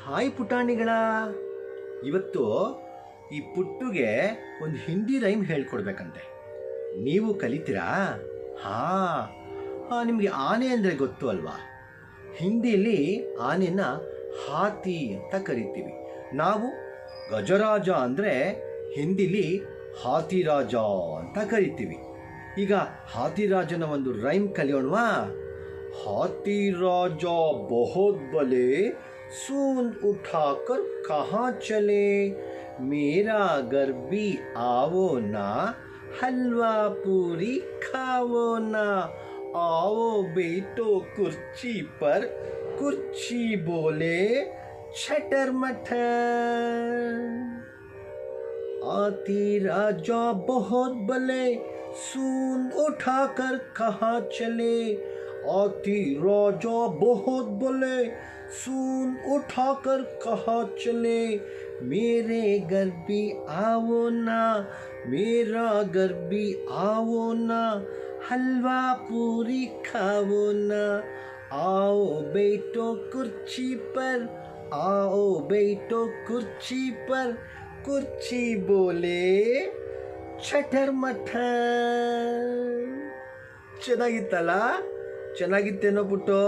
Hi ಪುಟಾಣಿಗಳ. ಇವತ್ತು ಈ ಪುಟ್ಟುಗೆ ಒಂದು ಹಿಂದಿ ರೈಮ್ ಹೇಳ್ಕೊಡ್ಬೇಕಂತೆ. ನೀವು ಕಲಿತೀರಾ? ನಿಮಗೆ ಆನೆ ಅಂದರೆ ಗೊತ್ತು ಅಲ್ವಾ? ಹಿಂದಿಯಲ್ಲಿ ಆನೆನ ಹಾತಿ ಅಂತ ಕರಿತೀವಿ. ನಾವು ಗಜರಾಜ ಅಂದರೆ ಹಿಂದಿಲಿ ಹಾತಿರಾಜ ಅಂತ ಕರಿತೀವಿ. ಈಗ ಹಾತಿರಾಜನ ಒಂದು ರೈಮ್ ಕಲಿಯೋಣವಾ? हाथी बहुत बले सूंद उठाकर कहाँ चले, मेरा घर भी आओ ना, हलवा पूरी खाओ ना, आओ बैठो कुर्सी पर, कुर्सी बोले छटर मटर। हाथी राजा बहुत बले सूंद उठाकर कहाँ चले, हाथी राजा बहुत बोले सून उठाकर कहाँ चले, मेरे घर भी आओ ना, मेरा घर भी आओ ना, हलवा पूरी खाओ ना, आओ बैठो कुर्सी पर, आओ बैठो कुर्सी पर, कुर्सी बोले छटर मटर। ಚೆನ್ನಾಗಿತ್ತಲ್ಲ? ಚೆನ್ನಾಗಿತ್ತೇನೋ ಪುಟ್ಟು?